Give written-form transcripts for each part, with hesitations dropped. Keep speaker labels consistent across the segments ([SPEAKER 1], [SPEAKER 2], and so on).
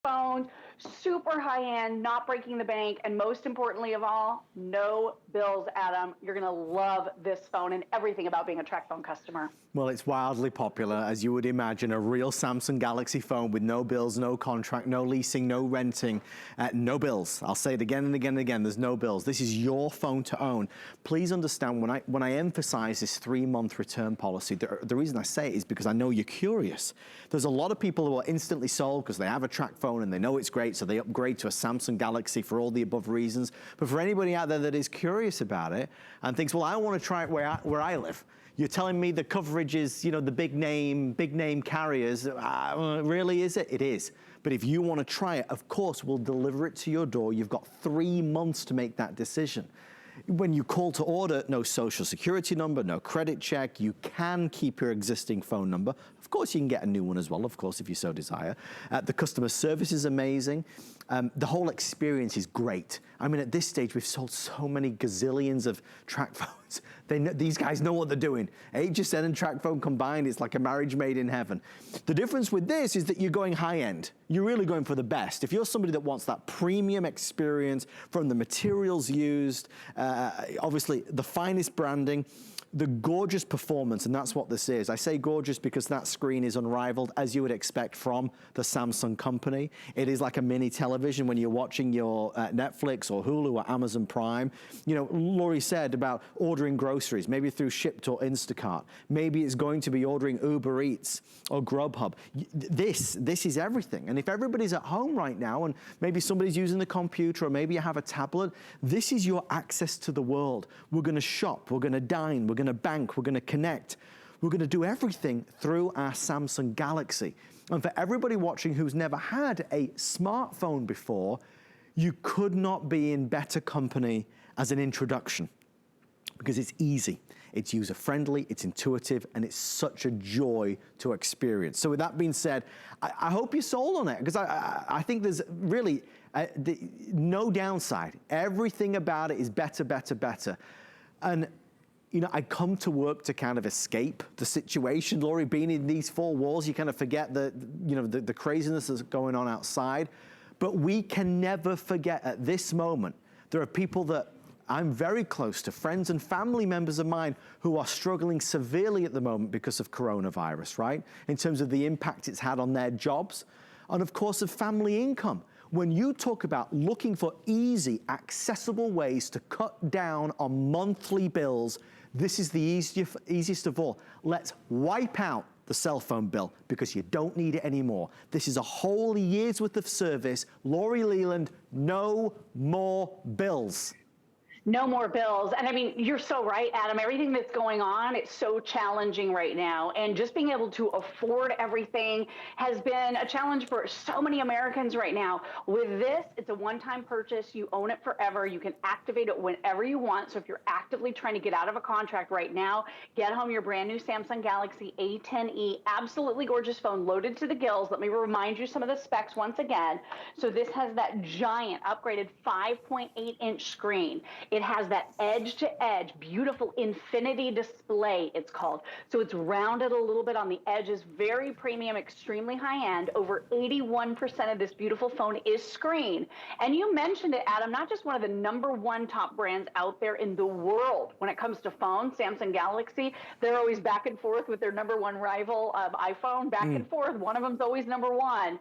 [SPEAKER 1] phones, super high-end, not breaking the bank, and most importantly of all, no bills, Adam. You're gonna love this phone and everything about being a Tracfone customer.
[SPEAKER 2] Well, it's wildly popular, as you would imagine, a real Samsung Galaxy phone with no bills, no contract, no leasing, no renting, no bills. I'll say it again and again and again, there's no bills. This is your phone to own. Please understand, when I emphasize this 3-month return policy, the reason I say it is because I know you're curious. There's a lot of people who are instantly sold because they have a Tracfone and they know it's great, so they upgrade to a Samsung Galaxy for all the above reasons. But for anybody out there that is curious about it and thinks, well, I want to try it where I live. You're telling me the coverage is, you know, the big name carriers. Really, is it? It is. But if you want to try it, of course, we'll deliver it to your door. You've got 3 months to make that decision. When you call to order, no social security number, no credit check. You can keep your existing phone number. Of course, you can get a new one as well, of course, if you so desire. The customer service is amazing. The whole experience is great. I mean, at this stage, we've sold so many gazillions of Tracfones. These guys know what they're doing. HSN and Tracfone combined, it's like a marriage made in heaven. The difference with this is that you're going high end. You're really going for the best. If you're somebody that wants that premium experience from the materials used, obviously the finest branding, the gorgeous performance, and that's what this is. I say gorgeous because that screen is unrivaled, as you would expect from the Samsung company. It is like a mini television when you're watching your Netflix or Hulu or Amazon Prime. You know, Lori said about ordering groceries, maybe through Shipt or Instacart. Maybe it's going to be ordering Uber Eats or Grubhub. This is everything. And if everybody's at home right now and maybe somebody's using the computer or maybe you have a tablet, this is your access to the world. We're gonna shop, we're gonna dine, we're gonna bank, we're gonna connect. We're gonna do everything through our Samsung Galaxy. And for everybody watching who's never had a smartphone before, you could not be in better company as an introduction because it's easy. It's user-friendly, it's intuitive, and it's such a joy to experience. So with that being said, I hope you're sold on it because I think there's really no downside. Everything about it is better, better, better. And you know, I come to work to kind of escape the situation. Lori, being in these 4 walls, you kind of forget the craziness that's going on outside. But we can never forget at this moment, there are people that I'm very close to, friends and family members of mine who are struggling severely at the moment because of coronavirus, right? In terms of the impact it's had on their jobs and of course of family income. When you talk about looking for easy, accessible ways to cut down on monthly bills, this is the easiest of all. Let's wipe out the cell phone bill because you don't need it anymore. This is a whole year's worth of service. Lori Leland, no more bills.
[SPEAKER 1] No more bills. And I mean, you're so right, Adam. Everything that's going on, it's so challenging right now. And just being able to afford everything has been a challenge for so many Americans right now. With this, it's a one-time purchase. You own it forever. You can activate it whenever you want. So if you're actively trying to get out of a contract right now, get home your brand new Samsung Galaxy A10e, absolutely gorgeous phone, loaded to the gills. Let me remind you some of the specs once again. So this has that giant upgraded 5.8-inch screen. It has that edge-to-edge, beautiful infinity display, it's called. So it's rounded a little bit on the edges, very premium, extremely high-end. Over 81% of this beautiful phone is screen. And you mentioned it, Adam, not just one of the #1 top brands out there in the world when it comes to phones, Samsung Galaxy. They're always back and forth with their #1 rival, iPhone, back and forth. One of them's always #1.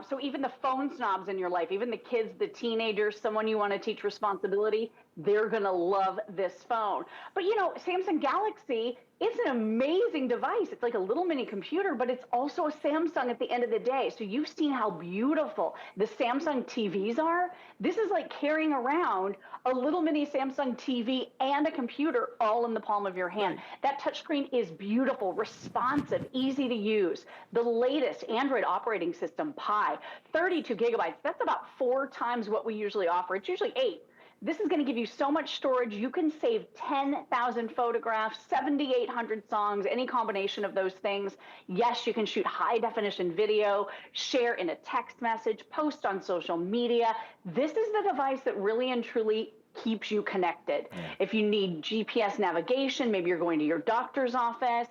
[SPEAKER 1] So even the phone snobs in your life, even the kids, the teenagers, someone you want to teach responsibility, they're going to love this phone. But you know, Samsung Galaxy, it's an amazing device. It's like a little mini computer, but it's also a Samsung at the end of the day. So you've seen how beautiful the Samsung TVs are. This is like carrying around a little mini Samsung TV and a computer all in the palm of your hand. That touchscreen is beautiful, responsive, easy to use. The latest Android operating system, Pi, 32 gigabytes. That's about 4 times what we usually offer. It's usually 8. This is going to give you so much storage. You can save 10,000 photographs, 7,800 songs, any combination of those things. Yes, you can shoot high definition video, share in a text message, post on social media. This is the device that really and truly keeps you connected. If you need GPS navigation, maybe you're going to your doctor's office,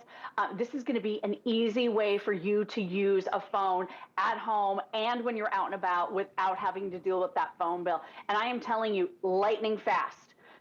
[SPEAKER 1] this is going to be an easy way for you to use a phone at home and when you're out and about without having to deal with that phone bill. And I am telling you, lightning fast.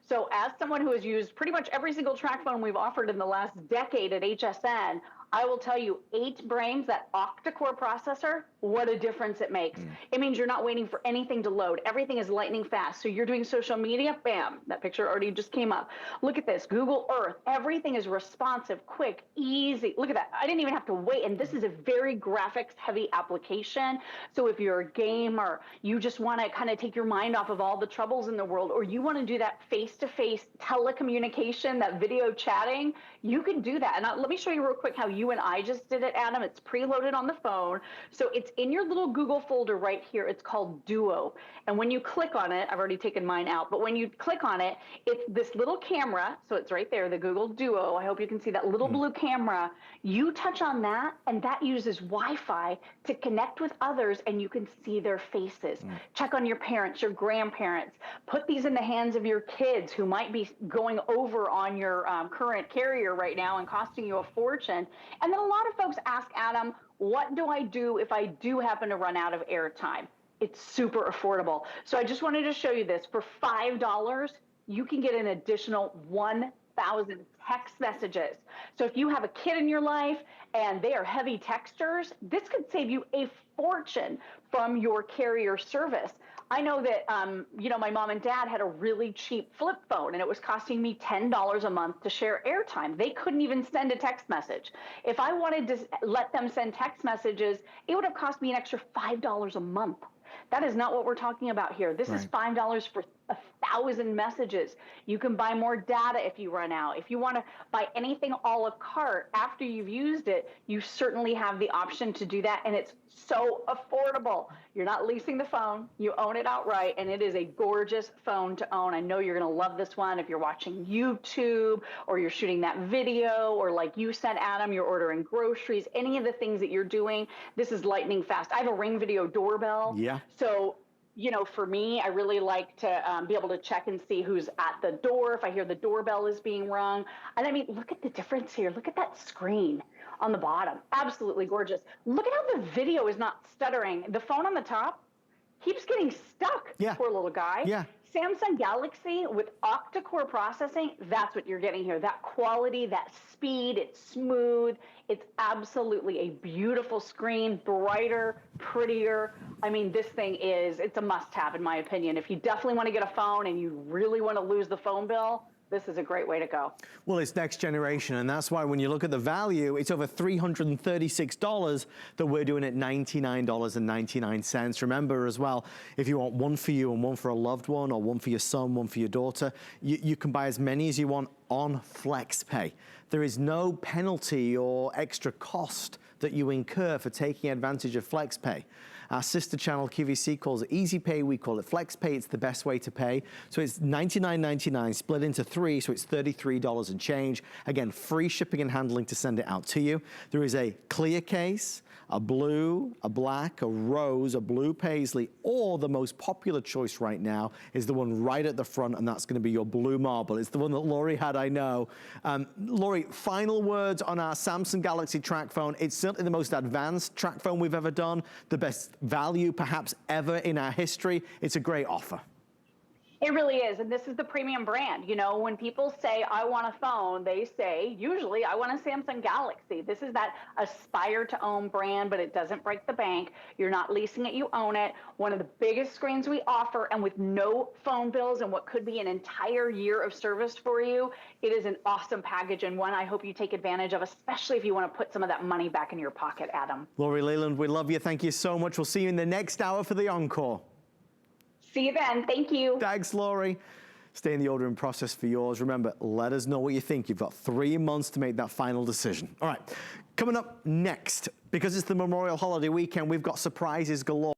[SPEAKER 1] So as someone who has used pretty much every single Tracfone we've offered in the last decade at HSN, I will tell you, 8 brains, that octa-core processor, what a difference it makes. It means you're not waiting for anything to load. Everything is lightning fast. So you're doing social media, bam, that picture already just came up. Look at this, Google Earth. Everything is responsive, quick, easy. Look at that. I didn't even have to wait. And this is a very graphics-heavy application. So if you're a gamer, you just want to kind of take your mind off of all the troubles in the world, or you want to do that face-to-face telecommunication, that video chatting, you can do that. And let me show you real quick how you and I just did it, Adam. It's preloaded on the phone. So it's in your little Google folder right here. It's called Duo. And when you click on it, I've already taken mine out, but when you click on it, it's this little camera. So it's right there, the Google Duo. I hope you can see that little blue camera. You touch on that, and that uses Wi-Fi to connect with others, and you can see their faces. Check on your parents, your grandparents. Put these in the hands of your kids who might be going over on your current carrier right now and costing you a fortune. And then a lot of folks ask, Adam, what do I do if I do happen to run out of airtime? It's super affordable. So I just wanted to show you this. For $5, you can get an additional 1,000 text messages. So if you have a kid in your life and they are heavy texters, this could save you a fortune from your carrier service. I know that, you know, my mom and dad had a really cheap flip phone, and it was costing me $10 a month to share airtime. They couldn't even send a text message. If I wanted to let them send text messages, it would have cost me an extra $5 a month. That is not what we're talking about here. This is $5 for 1,000 messages. You can buy more data if you run out. If you want to buy anything a la carte after you've used it, you certainly have the option to do that, and it's so affordable. You're not leasing the phone. You own it outright, and it is a gorgeous phone to own. I know you're going to love this one if you're watching YouTube or you're shooting that video, or like you said, Adam, you're ordering groceries, any of the things that you're doing. This is lightning fast. I have a Ring Video doorbell.
[SPEAKER 2] Yeah.
[SPEAKER 1] So, you know, for me, I really like to be able to check and see who's at the door, if I hear the doorbell is being rung. And I mean, look at the difference here. Look at that screen on the bottom. Absolutely gorgeous. Look at how the video is not stuttering. The phone on the top keeps getting stuck.
[SPEAKER 2] Yeah.
[SPEAKER 1] Poor little guy.
[SPEAKER 2] Yeah.
[SPEAKER 1] Samsung Galaxy with octa-core processing, that's what you're getting here. That quality, that speed, it's smooth. It's absolutely a beautiful screen, brighter, prettier. I mean, this thing it's a must-have in my opinion. If you definitely want to get a phone and you really want to lose the phone bill, this is a great way to go.
[SPEAKER 2] Well, it's next generation, and that's why when you look at the value, it's over $336 that we're doing at $99.99. Remember as well, if you want one for you and one for a loved one, or one for your son, one for your daughter, you can buy as many as you want on FlexPay. There is no penalty or extra cost that you incur for taking advantage of FlexPay. Our sister channel QVC calls it Easy Pay, we call it FlexPay. It's the best way to pay. So it's $99.99 split into 3, so it's $33 and change. Again, free shipping and handling to send it out to you. There is a clear case, a blue, a black, a rose, a blue paisley, or the most popular choice right now is the one right at the front, and that's going to be your blue marble. It's the one that Lori had, I know. Lori, final words on our Samsung Galaxy Tracfone. It's certainly the most advanced Tracfone we've ever done, the best value perhaps ever in our history. It's a great offer.
[SPEAKER 1] It really is, and this is the premium brand. You know, when people say, I want a phone, they say, usually, I want a Samsung Galaxy. This is that aspire to own brand, but it doesn't break the bank. You're not leasing it, you own it. One of the biggest screens we offer, and with no phone bills and what could be an entire year of service for you, it is an awesome package, and one I hope you take advantage of, especially if you want to put some of that money back in your pocket, Adam.
[SPEAKER 2] Lori Leland, we love you. Thank you so much. We'll see you in the next hour for the encore.
[SPEAKER 1] See you then. Thank you.
[SPEAKER 2] Thanks, Lori. Stay in the ordering process for yours. Remember, let us know what you think. You've got 3 months to make that final decision. All right, coming up next, because it's the Memorial Holiday weekend, we've got surprises galore.